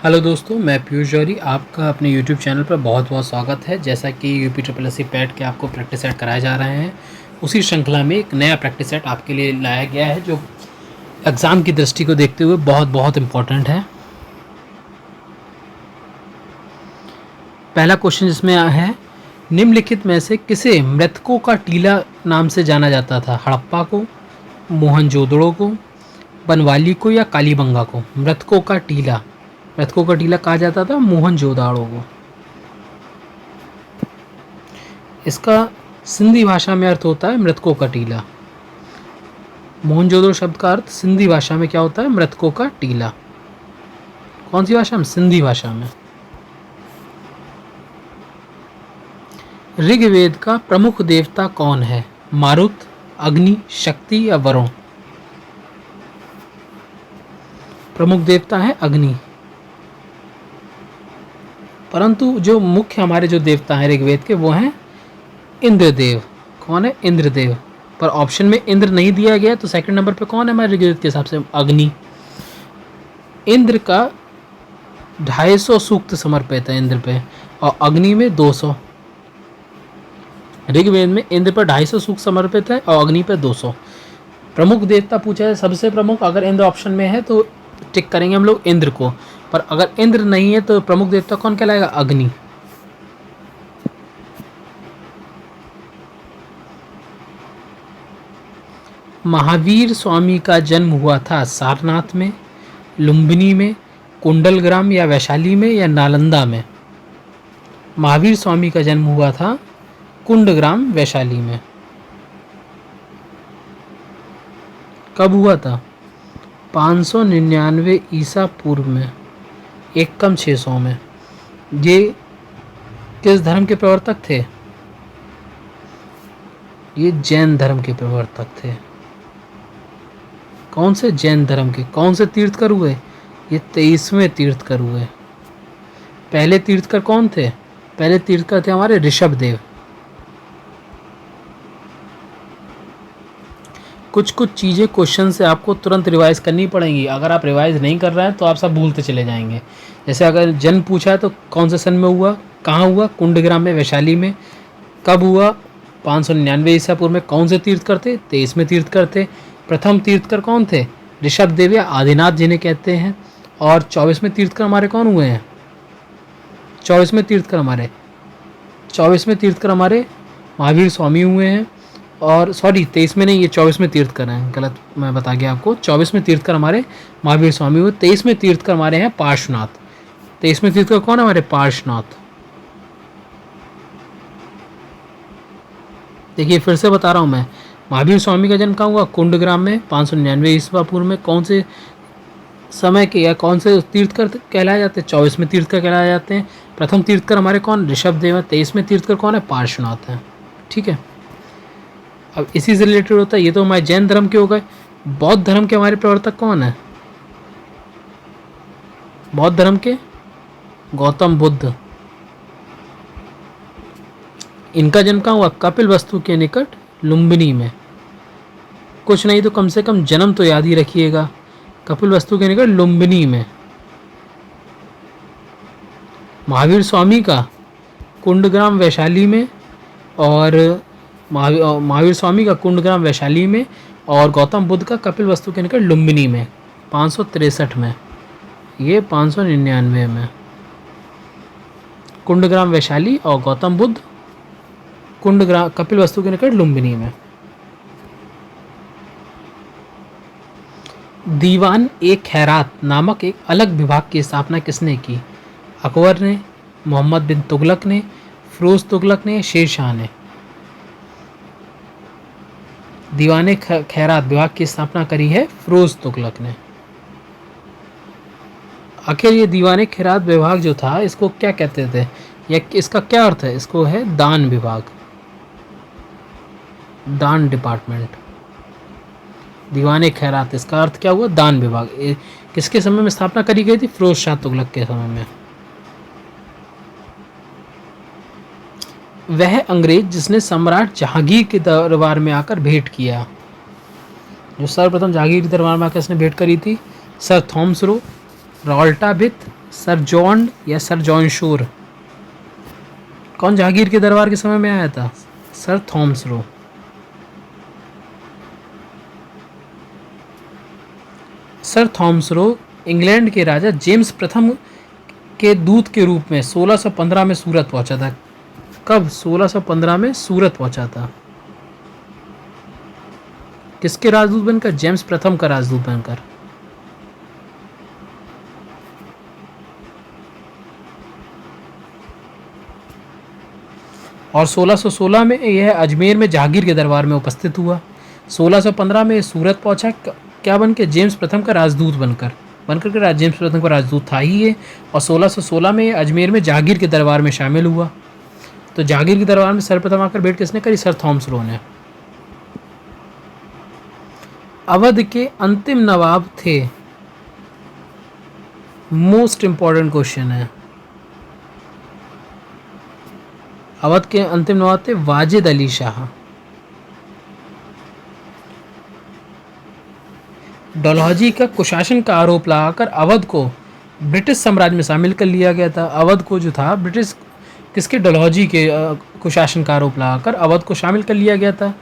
Hello दोस्तों, मैं पीयूष जौहरी आपका अपने यूट्यूब चैनल पर बहुत बहुत स्वागत है। जैसा कि UP triple S C PET के आपको प्रैक्टिस सेट कराए जा रहे हैं, उसी श्रृंखला में एक नया प्रैक्टिस सेट आपके लिए लाया गया है जो एग्ज़ाम की दृष्टि को देखते हुए बहुत बहुत इम्पोर्टेंट है। पहला क्वेश्चन जिसमें है, निम्नलिखित में से किसे मृतकों का टीला नाम से जाना जाता था? हड़प्पा को, मोहनजोदड़ो को, बनवाली को या कालीबंगा को? मृतकों का टीला कहा जाता था मोहनजोदाड़ो को। इसका सिंधी भाषा में अर्थ होता है मृतकों का टीला। मोहनजोदड़ो शब्द का अर्थ सिंधी भाषा में क्या होता है? मृतकों का टीला। कौन सी भाषा में? सिंधी भाषा में। ऋग्वेद का प्रमुख देवता कौन है? मारुत, अग्नि, शक्ति या वरुण? प्रमुख देवता है अग्नि, परंतु जो मुख्य हमारे जो देवता हैं ऋग्वेद के वो हैं इंद्रदेव। कौन है? इंद्रदेव। पर ऑप्शन में इंद्र नहीं दिया गया, तो सेकंड नंबर पे कौन है हमारे ऋग्वेद के हिसाब से? अग्नि। इंद्र का 250 सूक्त समर्पित है इंद्र पे, और अग्नि में 200। ऋग्वेद में इंद्र पर 250 सूक्त समर्पित है और अग्नि पे 200। प्रमुख देवता पूछा है, सबसे प्रमुख अगर इंद्र ऑप्शन में है तो टिक करेंगे हम लोग इंद्र को, पर अगर इंद्र नहीं है तो प्रमुख देवता कौन कहलाएगा? अग्नि। महावीर स्वामी का जन्म हुआ था सारनाथ में, लुम्बिनी में, कुंडलग्राम या वैशाली में या नालंदा में? महावीर स्वामी का जन्म हुआ था कुंडग्राम वैशाली में। कब हुआ था? 599 ईसा पूर्व में, 1 में। ये किस धर्म के प्रवर्तक थे? ये जैन धर्म के प्रवर्तक थे। कौन से? जैन धर्म के। कौन से तीर्थकर हुए? ये 23वें तीर्थकर हुए। पहले तीर्थकर कौन थे? पहले तीर्थकर थे हमारे ऋषभदेव। कुछ चीज़ें क्वेश्चन से आपको तुरंत रिवाइज करनी पड़ेंगी। अगर आप रिवाइज नहीं कर रहे हैं तो आप सब भूलते चले जाएंगे। जैसे अगर जन्म पूछा है तो कौन से सन में हुआ, कहाँ हुआ? कुंडग्राम में, वैशाली में। कब हुआ? 599 ईसा पूर्व में। कौन से तीर्थकर थे? 23वें तीर्थकर थे। प्रथम तीर्थकर कौन थे? ऋषभदेव या आदिनाथ जिन्हें कहते हैं। और 24वें तीर्थकर हमारे कौन हुए हैं? 24वें तीर्थकर हमारे महावीर स्वामी हुए हैं। और सॉरी, 23 में नहीं, ये 24वें तीर्थकर हैं, गलत मैं बता गया आपको। 24वें तीर्थकर हमारे महावीर स्वामी हुए। 23वें तीर्थकर हमारे हैं पार्श्वनाथ। 23वें तीर्थकर कौन है हमारे? पार्श्वनाथ। देखिए फिर से बता रहा हूँ मैं, महावीर स्वामी का जन्म कहाँ हुआ? कुंडग्राम में, 599 ईसा पूर्व में। कौन से समय के या कौन से तीर्थकर कहलाए जाते हैं? 24वें तीर्थकर कहलाए जाते हैं। प्रथम तीर्थकर हमारे कौन? ऋषभदेव है। 23वें तीर्थकर कौन है? पार्श्वनाथ है। ठीक है, अब इसी से रिलेटेड होता है। ये तो हमारे जैन धर्म के हो गए। बौद्ध धर्म के हमारे प्रवर्तक कौन है? बौद्ध धर्म के गौतम बुद्ध। इनका जन्म कहाँ हुआ? कपिलवस्तु के निकट लुम्बिनी में। कुछ नहीं तो कम से कम जन्म तो याद ही रखिएगा, कपिलवस्तु के निकट लुम्बिनी में। महावीर स्वामी का कुंडग्राम वैशाली में, और महावीर स्वामी का कुंडग्राम वैशाली में, और गौतम बुद्ध का कपिलवस्तु के निकट लुम्बिनी में 563 में। ये 599 में। कुंडग्राम वैशाली और गौतम बुद्ध कुंडग्राम कपिलवस्तु के निकट लुम्बिनी में। दीवान ए खैरात नामक एक अलग विभाग की स्थापना किसने की? अकबर ने, मोहम्मद बिन तुगलक ने, फिरोज तुगलक ने, शेर शाह ने? दीवान ए खैरात विभाग की स्थापना करी है फिरोज तुगलक ने। आखिर ये दीवान ए खैरात विभाग जो था, इसको क्या कहते थे या इसका क्या अर्थ है? इसको है दान विभाग, दान डिपार्टमेंट। दीवान ए खैरात, इसका अर्थ क्या हुआ? दान विभाग। किसके समय में स्थापना करी गई थी? फिरोज शाह तुगलक के समय में। वह अंग्रेज जिसने सम्राट जहांगीर के दरबार में आकर भेंट किया। जो सर्वप्रथम जहांगीर के दरबार में आकर इसने भेंट करी थी, सर थॉमस रो, रॉल्टा बिथ, सर जॉन या सर जॉन शोर? कौन जहांगीर के दरबार के समय में आया था? Sir Thomas Roe. Sir Thomas Roe England के राजा जेम्स प्रथम के दूत के रूप में 1615 में सूरत पहुंचा था। कब? 1615 में सूरत पहुंचा था। किसके राजदूत बनकर? जेम्स प्रथम का राजदूत बनकर। और 1616 में यह अजमेर में जहांगीर के दरबार में उपस्थित हुआ। 1615 में सूरत पहुंचा क्या बन के? जेम्स प्रथम का राजदूत बनकर के जेम्स प्रथम का राजदूत था ही ये। और 1616 में अजमेर में जहांगीर के दरबार में शामिल हुआ। तो जहांगीर के दरबार में सर्वप्रथम आकर भेंट किसने करी? सर थॉमस रो ने। अवध के अंतिम नवाब थे, मोस्ट इंपॉर्टेंट क्वेश्चन है। अवध के अंतिम नवाब थे वाजिद अली शाह। डलहौजी का कुशासन का आरोप लगाकर अवध को ब्रिटिश साम्राज्य में शामिल कर लिया गया था। अवध को जो था ब्रिटिश किसके? डलहौजी के कुशासन का आरोप लगाकर अवध को शामिल कर लिया गया था।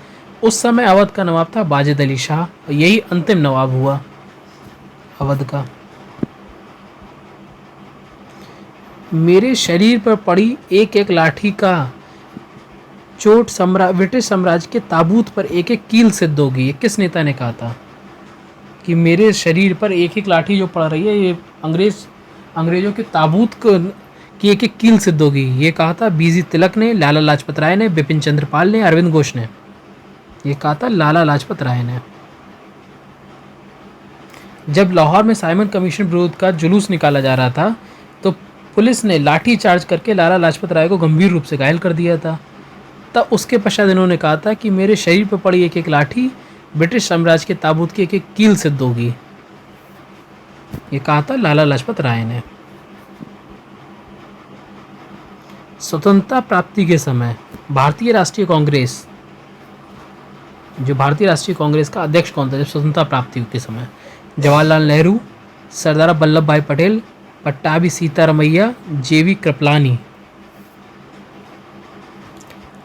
उस समय अवध का नवाब था वाजिद अली शाह और यही अंतिम नवाब हुआ अवध का। मेरे शरीर पर पड़ी एक एक लाठी का चोट ब्रिटिश साम्राज्य के ताबूत पर एक एक कील सिद्ध होगी। ये किस नेता ने कहा था कि मेरे शरीर पर एक एक लाठी जो पड़ रही है ये अंग्रेजों के ताबूत की एक एक कील सिद्ध होगी? ये कहा था बीजी तिलक ने, लाला लाजपत राय ने, बिपिन चंद्र पाल ने, अरविंद घोष ने। ये कहा था लाला लाजपत राय ने। जब लाहौर में साइमन कमीशन विरोध का जुलूस निकाला जा रहा था तो पुलिस ने लाठी चार्ज करके लाला लाजपत राय को गंभीर रूप से घायल कर दिया था। तब उसके पश्चात इन्होंने कहा था कि मेरे शरीर पर पड़ी एक एक लाठी ब्रिटिश साम्राज्य के ताबूत की एक एक कील सिद्ध होगी। ये कहा था लाला लाजपत राय ने। स्वतंत्रता प्राप्ति के समय भारतीय राष्ट्रीय कांग्रेस का अध्यक्ष कौन था जब स्वतंत्रता प्राप्ति के समय? जवाहरलाल नेहरू, सरदार वल्लभ भाई पटेल, पट्टाभी सीतारमैया, जेवी कृपलानी।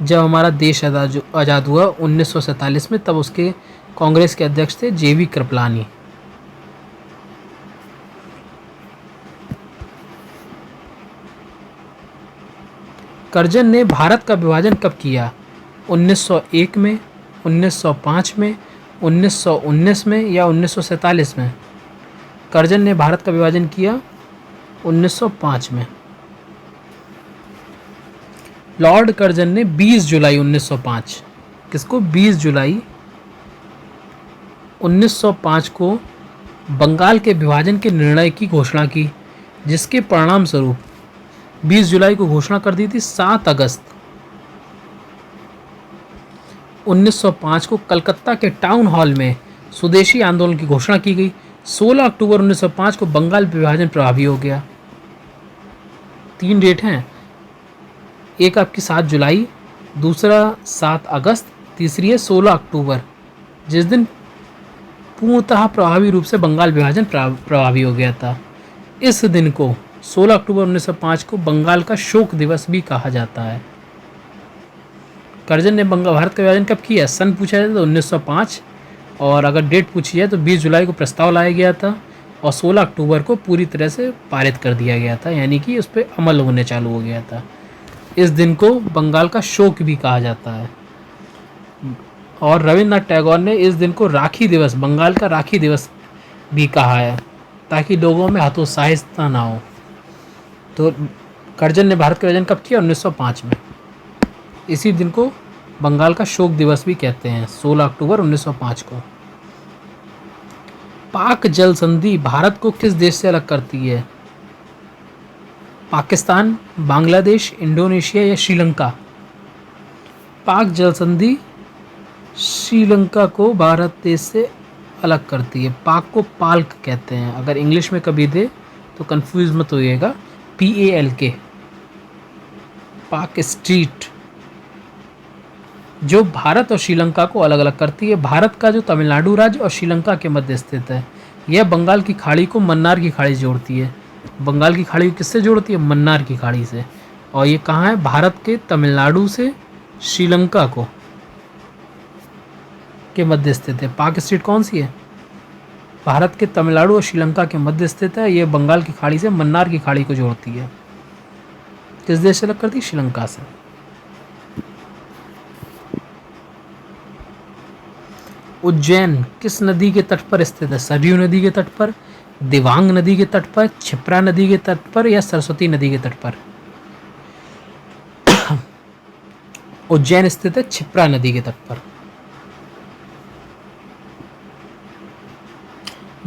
जब हमारा देश आज़ाद हुआ 1947 में तब उसके कांग्रेस के अध्यक्ष थे जेवी कृपलानी। कर्जन ने भारत का विभाजन कब किया? 1901 में, 1905 में, 1919 में या 1947 में? कर्जन ने भारत का विभाजन किया 1905 में। लॉर्ड कर्जन ने 20 जुलाई 1905 किसको? 20 जुलाई 1905 को बंगाल के विभाजन के निर्णय की घोषणा की, जिसके परिणाम स्वरूप 20 जुलाई को घोषणा कर दी थी 7 अगस्त 1905 को कलकत्ता के टाउन हॉल में स्वदेशी आंदोलन की घोषणा की गई। 16 अक्टूबर 1905 को बंगाल विभाजन प्रभावी हो गया। 3 डेट हैं, एक आपकी 7 जुलाई, दूसरा 7 अगस्त, तीसरी है 16 अक्टूबर, जिस दिन पूर्णतः प्रभावी रूप से बंगाल विभाजन प्रभावी हो गया था। इस दिन को 16 अक्टूबर 1905 को बंगाल का शोक दिवस भी कहा जाता है। कर्जन ने भारत का विभाजन कब किया? सन पूछा जाए तो 1905, और अगर डेट पूछी जाए तो 20 जुलाई को प्रस्ताव लाया गया था और 16 अक्टूबर को पूरी तरह से पारित कर दिया गया था, यानी कि उस पर अमल होने चालू हो गया था। इस दिन को बंगाल का शोक भी कहा जाता है। और रविन्द्रनाथ टैगोर ने इस दिन को राखी दिवस, बंगाल का राखी दिवस भी कहा है, ताकि लोगों में हतोत्साहिता ना हो। तो कर्जन ने भारत का विभाजन कब किया? 1905 में। इसी दिन को बंगाल का शोक दिवस भी कहते हैं, 16 अक्टूबर 1905 को। पाक जल संधि भारत को किस देश से अलग करती है? पाकिस्तान, बांग्लादेश, इंडोनेशिया या श्रीलंका? पाक जल संधि श्रीलंका को भारत देश से अलग करती है। पाक को पाल्क कहते हैं, अगर इंग्लिश में कभी दे तो कंफ्यूज मत होइएगा, PALK, पाक स्ट्रीट, जो भारत और श्रीलंका को अलग अलग करती है। भारत का जो तमिलनाडु राज्य और श्रीलंका के मध्य स्थित है, यह बंगाल की खाड़ी को मन्नार की खाड़ी जोड़ती है। बंगाल की खाड़ी को किससे जोड़ती है? मन्नार की खाड़ी से। और ये कहाँ है? भारत के तमिलनाडु से श्रीलंका को के मध्य स्थित है। पाक स्टेट कौन सी है? भारत के तमिलनाडु और श्रीलंका के मध्य स्थित है। ये बंगाल की खाड़ी से मन्नार की खाड़ी को जोड़ती है। किस देश से अलग करती है? श्रीलंका से। उज्जैन किस नदी के तट पर स्थित है? सरयू नदी के तट पर, दिबांग नदी के तट पर, क्षिप्रा नदी के तट पर या सरस्वती नदी के तट पर? उज्जैन स्थित है क्षिप्रा नदी के तट पर।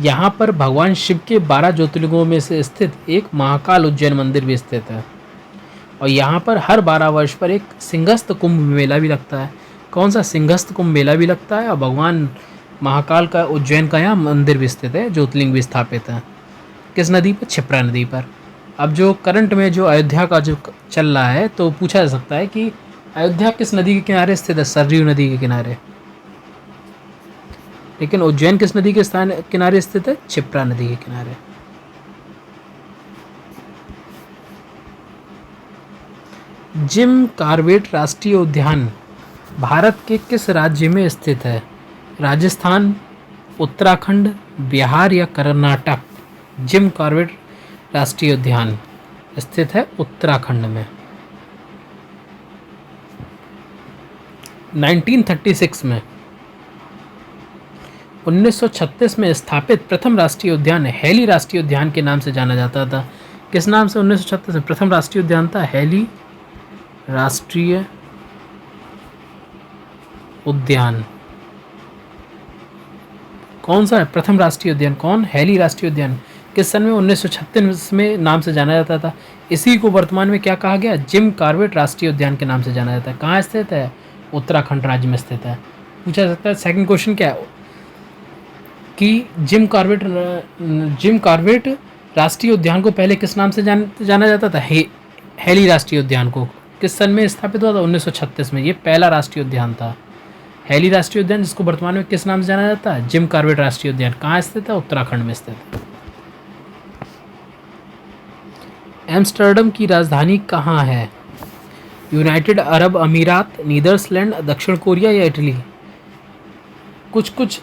यहाँ पर भगवान शिव के 12 ज्योतिर्लिंगों में से स्थित एक महाकाल उज्जैन मंदिर भी स्थित है। और यहाँ पर हर 12 वर्ष पर एक सिंहस्थ कुंभ मेला भी लगता है। कौन सा? सिंहस्थ कुंभ मेला भी लगता है। और भगवान महाकाल का उज्जैन का यहाँ मंदिर भी स्थित है, ज्योतिर्लिंग भी स्थापित है। किस नदी पर? क्षिप्रा नदी पर। अब जो करंट में जो अयोध्या का जो चल रहा है, तो पूछा जा सकता है कि अयोध्या किस नदी के किनारे स्थित है? सरयू नदी के किनारे। लेकिन उज्जैन किस नदी के किनारे स्थित है? क्षिप्रा नदी के किनारे। जिम कॉर्बेट राष्ट्रीय उद्यान भारत के किस राज्य में स्थित है? राजस्थान, उत्तराखंड, बिहार या कर्नाटक? जिम कॉर्बेट राष्ट्रीय उद्यान स्थित है उत्तराखंड में। 1936 में 1936 में स्थापित प्रथम राष्ट्रीय उद्यान हैली राष्ट्रीय उद्यान के नाम से जाना जाता था। किस नाम से 1936 में प्रथम राष्ट्रीय उद्यान था? हैली राष्ट्रीय उद्यान। कौन सा है प्रथम राष्ट्रीय उद्यान? कौन? हैली राष्ट्रीय उद्यान। किस सन में? 1936 में नाम से जाना जाता था। इसी को वर्तमान में क्या कहा गया? जिम कॉर्बेट राष्ट्रीय उद्यान के नाम से जाना जाता है। कहाँ स्थित है? उत्तराखंड राज्य में स्थित है। पूछा सकता है सेकंड क्वेश्चन क्या है कि जिम कॉर्बेट राष्ट्रीय उद्यान को पहले किस नाम से जाना जाता था? हैली राष्ट्रीय उद्यान को किस सन में स्थापित हुआ था? 1936 में। ये पहला राष्ट्रीय उद्यान था हैली राष्ट्रीय उद्यान, जिसको वर्तमान में किस नाम से जाना जाता है? जिम कॉर्बेट राष्ट्रीय उद्यान। कहाँ स्थित है? उत्तराखंड में स्थित है। एम्स्टर्डम की राजधानी कहाँ है? यूनाइटेड अरब अमीरात, नीदरलैंड, दक्षिण कोरिया या इटली? कुछ कुछ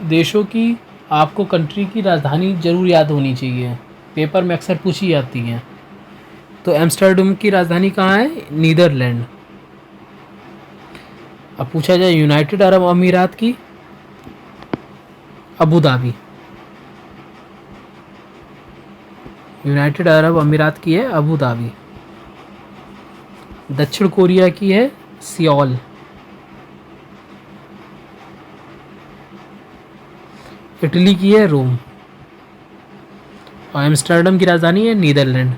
देशों की आपको कंट्री की राजधानी जरूर याद होनी चाहिए, पेपर में अक्सर पूछी जाती हैं। तो एम्स्टर्डम की राजधानी कहाँ है? नीदरलैंड। अब पूछा जाए यूनाइटेड अरब अमीरात की, अबू धाबी। यूनाइटेड अरब अमीरात की है अबू धाबी। दक्षिण कोरिया की है सियोल। इटली की है रोम। और एम्स्टर्डम की राजधानी है नीदरलैंड।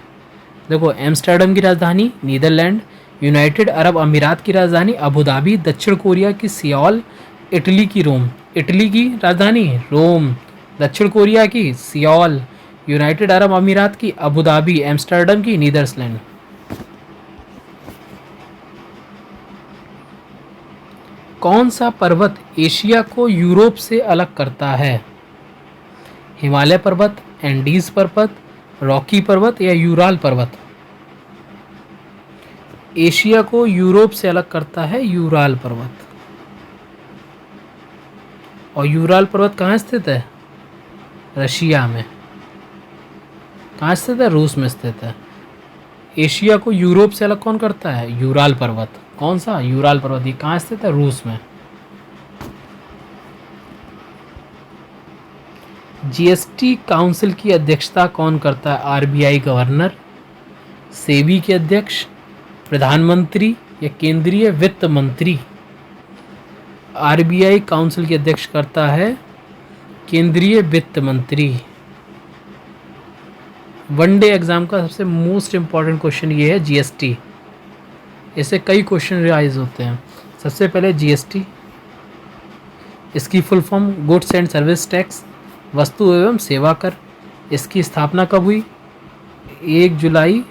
देखो, एम्स्टर्डम की राजधानी नीदरलैंड, यूनाइटेड अरब अमीरात की राजधानी अबू धाबी, दक्षिण कोरिया की सियोल, इटली की रोम। इटली की राजधानी रोम, दक्षिण कोरिया की सियोल, यूनाइटेड अरब अमीरात की अबू धाबी, एम्स्टर्डम की नीदरलैंड। कौन सा पर्वत एशिया को यूरोप से अलग करता है? हिमालय पर्वत, एंडीज पर्वत, रॉकी पर्वत या यूराल पर्वत? एशिया को यूरोप से अलग करता है यूराल पर्वत। और यूराल पर्वत कहाँ स्थित है? रशिया में। कहाँ स्थित है? रूस में स्थित है। एशिया को यूरोप से अलग कौन करता है? यूराल पर्वत। कौन सा? यूराल पर्वत। ये कहाँ स्थित है? रूस में। जीएसटी काउंसिल की अध्यक्षता कौन करता है? आरबीआई गवर्नर, सेबी के अध्यक्ष, प्रधानमंत्री या केंद्रीय वित्त मंत्री? आरबीआई काउंसिल की अध्यक्ष करता है केंद्रीय वित्त मंत्री। वनडे एग्जाम का सबसे मोस्ट इम्पॉर्टेंट क्वेश्चन ये है जीएसटी। इससे कई क्वेश्चन रिवाइज होते हैं। सबसे पहले जीएसटी, इसकी full form goods and service tax, वस्तु एवं सेवा कर। इसकी स्थापना कब हुई? 1 जुलाई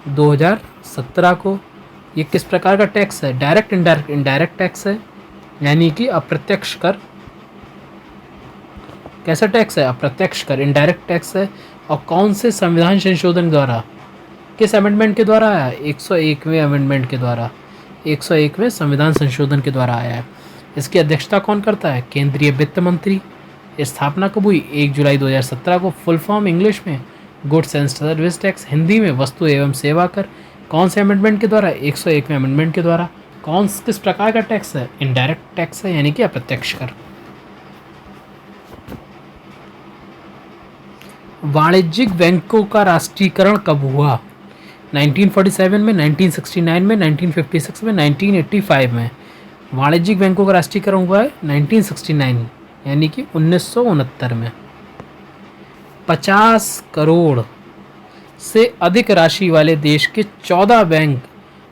2017 को। ये किस प्रकार का टैक्स है? डायरेक्ट इनडायरेक्ट टैक्स है, यानी कि अप्रत्यक्ष कर। कैसा टैक्स है? अप्रत्यक्ष कर, इनडायरेक्ट टैक्स है। और कौन से संविधान संशोधन द्वारा, किस अमेंडमेंट के द्वारा आया? 101वें अमेंडमेंट के द्वारा, 101वें संविधान संशोधन के द्वारा आया है। इसकी अध्यक्षता कौन करता है? केंद्रीय वित्त मंत्री। स्थापना कब हुई? 1 जुलाई 2017 को। फुल फॉर्म इंग्लिश में goods and service tax, Hindi में वस्तु एवं सेवा कर। कौन से अमेंडमेंट के द्वारा? 101वें अमेंडमेंट के द्वारा। किस प्रकार का टैक्स है? इनडायरेक्ट टैक्स है, यानी कि अप्रत्यक्ष कर। वाणिज्यिक बैंकों का राष्ट्रीयकरण कब हुआ? 1947 में, 1969 में, 1956 में, 1985 में। वाणिज्यिक बैंकों का राष्ट्रीयकरण हुआ है 1969, यानी कि 1969 में। 50 करोड़ से अधिक राशि वाले देश के 14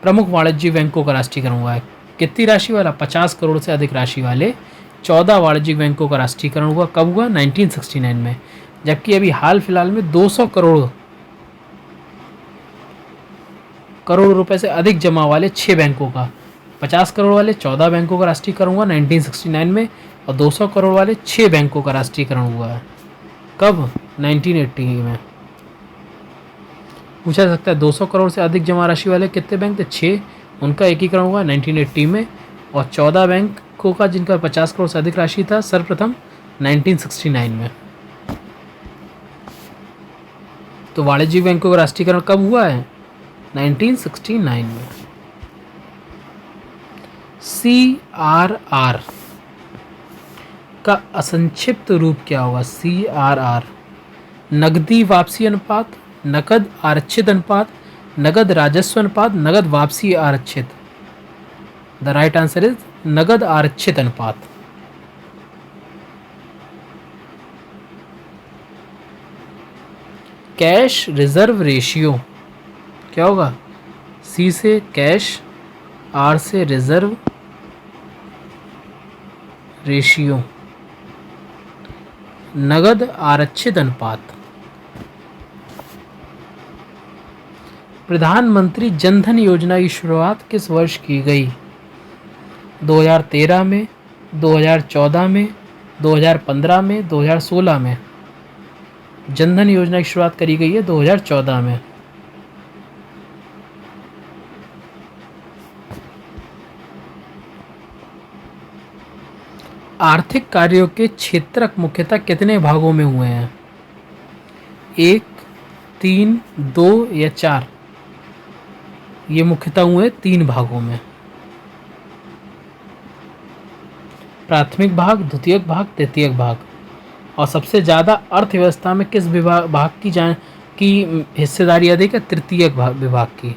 प्रमुख वाणिज्यिक बैंकों का राष्ट्रीयकरण हुआ है। कितनी राशि वाला? 50 करोड़ से अधिक राशि वाले 14 वाणिज्यिक बैंकों का राष्ट्रीयकरण हुआ। कब हुआ? 1969 में। जबकि अभी हाल फिलहाल में 200 करोड़ रुपए से अधिक जमा वाले 6 बैंकों का, 50 करोड़ वाले 14 बैंकों का राष्ट्रीयकरण हुआ 1969 में, और 200 करोड़ वाले 6 बैंकों का राष्ट्रीयकरण हुआ है। कब? 1980 में। पूछा जा सकता है 200 करोड़ से अधिक जमा राशि वाले कितने बैंक थे? 6। उनका एकीकरण हुआ 1980 में। और 14 बैंकों का जिनका 50 करोड़ से अधिक राशि था, सर्वप्रथम 1969 में। तो वाणिज्यिक बैंकों का राष्ट्रीयकरण कब हुआ है? 1969 में। CRR का असंक्षिप्त रूप क्या होगा? CRR, नकदी वापसी अनुपात, नकद आरक्षित अनुपात, नगद राजस्व अनुपात, नगद वापसी आरक्षित। द राइट आंसर इज नगद आरक्षित अनुपात। कैश रिजर्व रेशियो क्या होगा? C से कैश, R से रिजर्व रेशियो, नगद आरक्षित अनुपात। प्रधानमंत्री जनधन योजना की शुरुआत किस वर्ष की गई? 2013 में, 2014 में, 2015 में, 2016 में। जनधन योजना की शुरुआत करी गई है 2014 में। आर्थिक कार्यों के क्षेत्रक मुख्यतः कितने भागों में हुए हैं? 1, 3, 2 या 4? ये मुख्यतः हुए 3 भागों में। प्राथमिक भाग, द्वितीयक भाग, तृतीयक भाग। और सबसे ज़्यादा अर्थव्यवस्था में किस भाग की हिस्सेदारी अधिक है? तृतीयक विभाग की।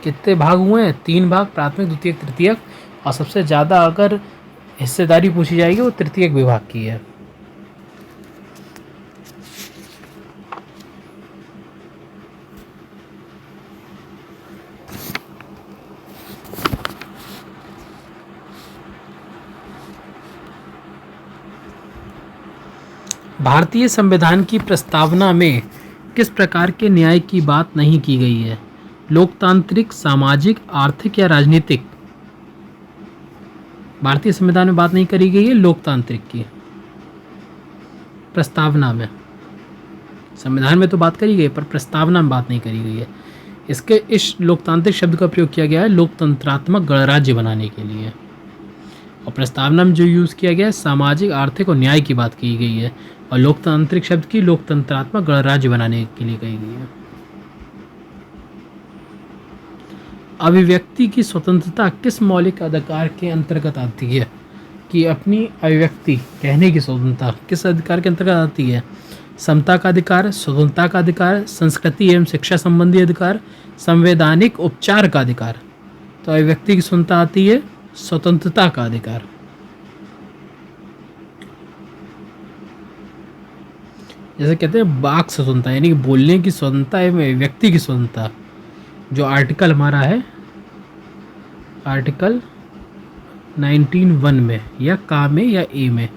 कितने भाग हुए हैं? 3 भाग, प्राथमिक, द्वितीयक, तृतीयक। और सबसे ज़्यादा अगर हिस्सेदारी पूछी जाएगी वो तृतीयक विभाग की है। भारतीय संविधान की प्रस्तावना में किस प्रकार के न्याय की बात नहीं की गई है? लोकतांत्रिक, सामाजिक, आर्थिक या राजनीतिक? भारतीय संविधान में बात नहीं करी गई है लोकतांत्रिक की प्रस्तावना में। संविधान में तो बात करी गई पर प्रस्तावना में बात नहीं करी गई है। इस लोकतांत्रिक शब्द का प्रयोग किया गया है लोकतंत्रात्मक गणराज्य बनाने के लिए। और प्रस्तावना में जो यूज़ किया गया है सामाजिक, आर्थिक और न्याय की बात की गई है। और लोकतांत्रिक शब्द की लोकतंत्रात्मक गणराज्य बनाने के लिए कही गई है। अभिव्यक्ति की स्वतंत्रता किस मौलिक अधिकार के अंतर्गत आती है? कि अपनी अभिव्यक्ति कहने की स्वतंत्रता किस अधिकार के अंतर्गत आती है? समता का अधिकार, स्वतंत्रता का अधिकार, संस्कृति एवं शिक्षा संबंधी अधिकार, संवैधानिक उपचार का अधिकार। तो अभिव्यक्ति की स्वतंत्रता आती है स्वतंत्रता का अधिकार। जैसे कहते हैं वाक स्वतंत्रता, यानी कि बोलने की स्वतंत्रता एवं अभिव्यक्ति की स्वतंत्रता। जो आर्टिकल हमारा है आर्टिकल 19(1) में या का में या ए में।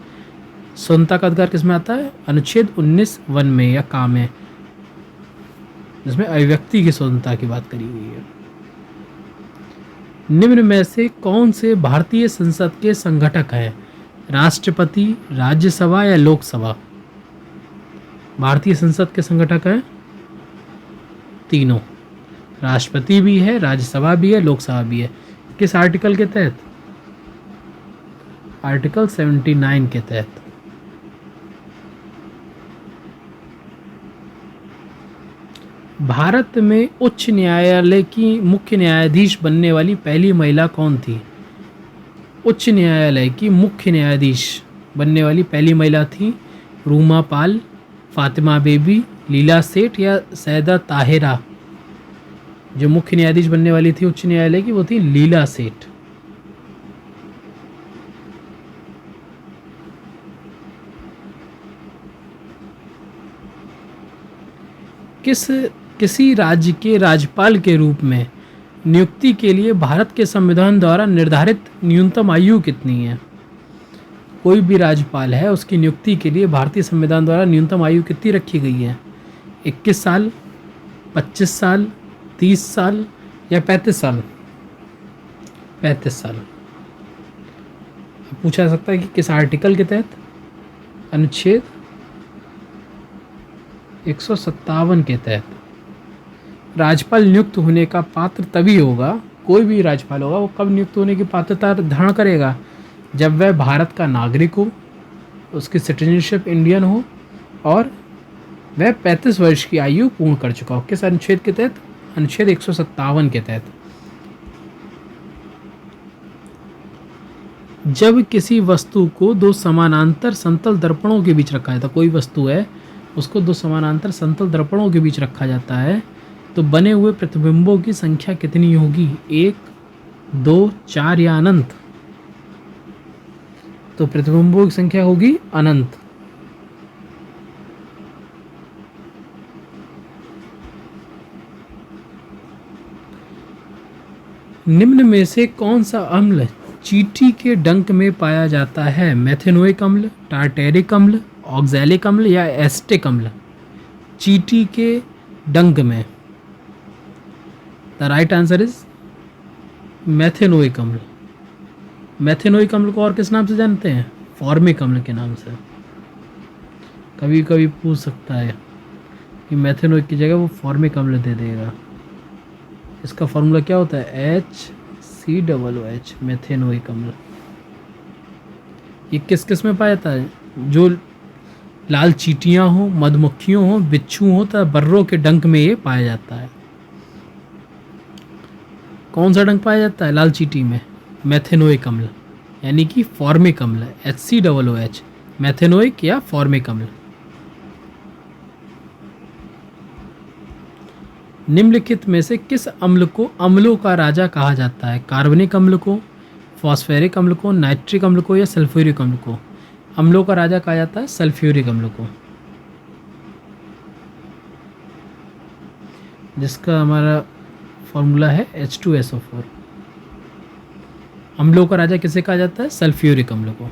स्वतंत्रता का अधिकार किस में आता है? अनुच्छेद 19(1) में या का में, जिसमें अभिव्यक्ति की स्वतंत्रता की बात करी गई है। निम्न में से कौन से भारतीय संसद के संगठक हैं? राष्ट्रपति, राज्यसभा या लोकसभा? भारतीय संसद के संगठक हैं तीनों, राष्ट्रपति भी है, राज्यसभा भी है, लोकसभा भी है। किस आर्टिकल के तहत? आर्टिकल 79 के तहत। भारत में उच्च न्यायालय की मुख्य न्यायाधीश बनने वाली पहली महिला कौन थी? उच्च न्यायालय की मुख्य न्यायाधीश बनने वाली पहली महिला थी रूमा पाल, फातिमा बेबी, लीला सेठ या सैदा ताहिरा? जो मुख्य न्यायाधीश बनने वाली थी उच्च न्यायालय की वो थी लीला सेठ। किसी राज्य के राज्यपाल के रूप में नियुक्ति के लिए भारत के संविधान द्वारा निर्धारित न्यूनतम आयु कितनी है? कोई भी राज्यपाल है उसकी नियुक्ति के लिए भारतीय संविधान द्वारा न्यूनतम आयु कितनी रखी गई है? 21 साल, 25 साल, 30 साल या 35 साल? 35 साल। पूछा जा सकता है कि किस आर्टिकल के तहत? अनुच्छेद 157 के तहत। राज्यपाल नियुक्त होने का पात्र तभी होगा, कोई भी राज्यपाल होगा वो कब नियुक्त होने की पात्रता धारण करेगा? जब वह भारत का नागरिक हो, उसकी सिटीजनशिप इंडियन हो और वह 35 वर्ष की आयु पूर्ण कर चुका हो। किस अनुच्छेद के तहत? अनुच्छेद 157 के तहत। जब किसी वस्तु को दो समानांतर समतल दर्पणों के बीच रखा जाता है, कोई वस्तु है उसको दो समानांतर समतल दर्पणों के बीच रखा जाता है, तो बने हुए प्रतिबिंबों की संख्या कितनी होगी? 1, 2, 4 या अनंत? तो प्रतिबिंबों की संख्या होगी अनंत। निम्न में से कौन सा अम्ल चींटी के डंक में पाया जाता है? मेथेनोइक अम्ल, टार्टेरिक अम्ल, ऑक्सैलिक अम्ल या एसिटिक अम्ल? चींटी के डंक में the right answer is methanoic अम्ल। मेथेनोइक अम्ल को और किस नाम से जानते हैं? फॉर्मिक अम्ल के नाम से। कभी कभी पूछ सकता है कि मेथेनोइक की जगह वो फॉर्मिक अम्ल दे देगा। इसका फॉर्मूला क्या होता है? HCOOH, मेथेनोइक अम्ल। ये किस किस में पाया जाता है? जो लाल चींटियाँ हों, मधुमक्खियों हों, बिच्छू हों तथा बर्रों के डंक में ये पाया जाता है। कौन सा डंक पाया जाता है लाल चींटी में? मेथेनोइक अम्ल, यानी कि फॉर्मिक अम्ल। HCOOH, मेथेनोइक या फॉर्मिक अम्ल। निम्नलिखित में से किस अम्ल को अम्लों का राजा कहा जाता है? कार्बनिक अम्ल को, फॉस्फेरिक अम्ल को, नाइट्रिक अम्ल को या सल्फ्यूरिक अम्ल को? अम्लों का राजा कहा जाता है सल्फ्यूरिक अम्ल को, जिसका हमारा फॉर्मूला है H2SO4। अम्लों का राजा किसे कहा जाता है? सल्फ्यूरिक अम्ल को।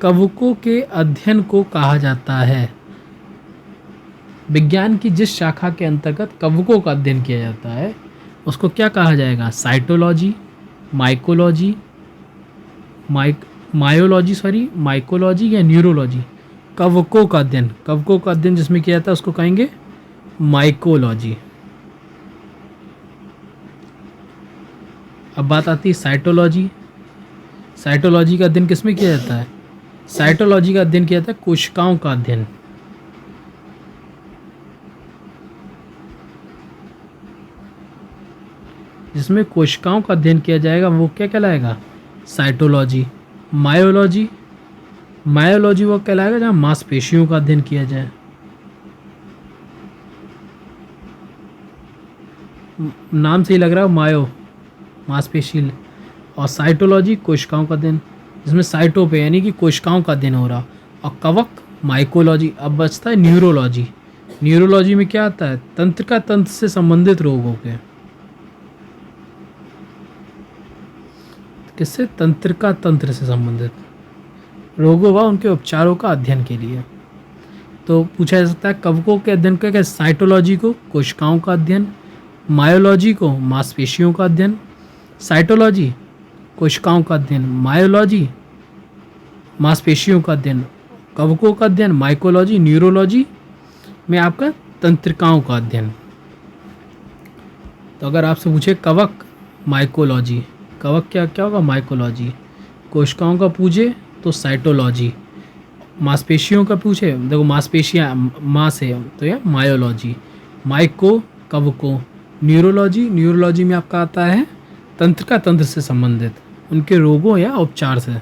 कवकों के अध्ययन को कहा जाता है? विज्ञान की जिस शाखा के अंतर्गत कवकों का अध्ययन किया जाता है उसको क्या कहा जाएगा? साइटोलॉजी, माइकोलॉजी, माइकोलॉजी या न्यूरोलॉजी? कवकों का अध्ययन जिसमें किया जाता है उसको कहेंगे माइकोलॉजी। अब बात आती है साइटोलॉजी। साइटोलॉजी का अध्ययन किसमें किया जाता है? साइटोलॉजी का अध्ययन किया जाता है कोशिकाओं का अध्ययन। जिसमें कोशिकाओं का अध्ययन किया जाएगा वो क्या कहलाएगा? साइटोलॉजी। मायोलॉजी वो कहलाएगा जहाँ मांसपेशियों का अध्ययन किया जाए। नाम से ही लग रहा है मायो, मांसपेशी। और साइटोलॉजी कोशिकाओं का अध्ययन, जिसमें साइटो पे यानी कि कोशिकाओं का अध्ययन हो रहा। और कवक माइकोलॉजी। अब बचता है न्यूरोलॉजी। न्यूरोलॉजी में क्या आता है? तंत्रिका तंत्र से संबंधित रोगों के। किससे? तंत्रिका तंत्र से संबंधित रोगों व उनके उपचारों का अध्ययन के लिए। तो पूछा जा सकता है कवकों के अध्ययन का क्या? साइटोलॉजी को कोशिकाओं का अध्ययन, मायोलॉजी को मांसपेशियों का अध्ययन, साइटोलॉजी कोशिकाओं का अध्ययन मायोलॉजी, मांसपेशियों का अध्ययन कवकों का अध्ययन माइकोलॉजी, न्यूरोलॉजी में आपका तंत्रिकाओं का अध्ययन। तो अगर आपसे पूछे कवक माइकोलॉजी, कवक क्या क्या होगा माइकोलॉजी, कोशिकाओं का पूछे तो साइटोलॉजी, मांसपेशियों का पूछे देखो मांसपेशियाँ मांस है तो यह मायोलॉजी, माइको कवकों, न्यूरोलॉजी, न्यूरोलॉजी में आपका आता है तंत्र से संबंधित उनके रोगों या उपचार से।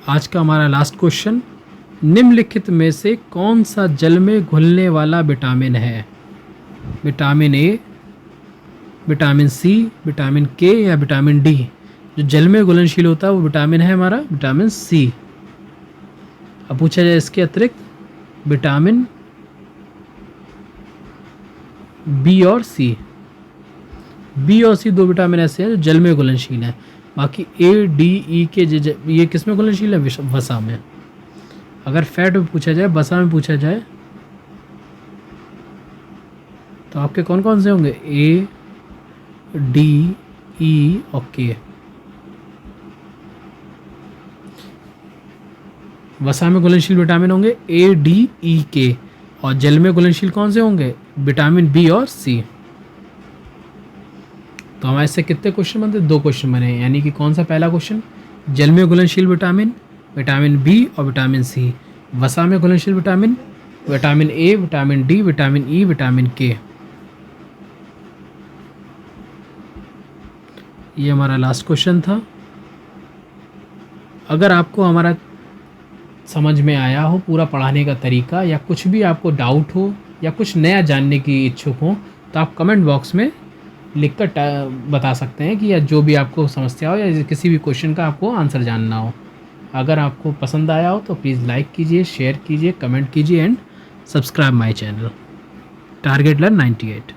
आज का हमारा लास्ट क्वेश्चन, निम्नलिखित में से कौन सा जल में घुलने वाला विटामिन है? Vitamin A, vitamin C, vitamin K या विटामिन डी? जो जल में घुलनशील होता है वो विटामिन है हमारा विटामिन सी। अब पूछा जाए इसके अतिरिक्त विटामिन बी और सी। बी और सी 2 विटामिन ऐसे हैं जो जल में घुलनशील हैं, बाकी ए डी ई के ये किस में घुलनशील है? वसा में। अगर फैट में पूछा जाए, वसा में पूछा जाए तो आपके कौन कौन से होंगे? ए डी ई और के। वसा में घुलनशील विटामिन होंगे ए डी ई के, और जल में घुलनशील कौन से होंगे? विटामिन बी और सी। तो हमारे इससे कितने क्वेश्चन बनते? 2 क्वेश्चन बने, यानी कि कौन सा पहला क्वेश्चन, जल में घुलनशील विटामिन विटामिन बी और विटामिन सी, वसा में घुलनशील vitamin vitamin A, vitamin D, vitamin E, vitamin के। ये हमारा लास्ट क्वेश्चन था। अगर आपको हमारा समझ में आया हो पूरा पढ़ाने का तरीका, या कुछ भी आपको डाउट हो या कुछ नया जानने की इच्छुक हो, तो आप कमेंट बॉक्स में लिखकर बता सकते हैं कि या जो भी आपको समस्या हो या किसी भी क्वेश्चन का आपको आंसर जानना हो। अगर आपको पसंद आया हो तो प्लीज़ लाइक कीजिए, शेयर कीजिए, कमेंट कीजिए and subscribe my channel target learn 98।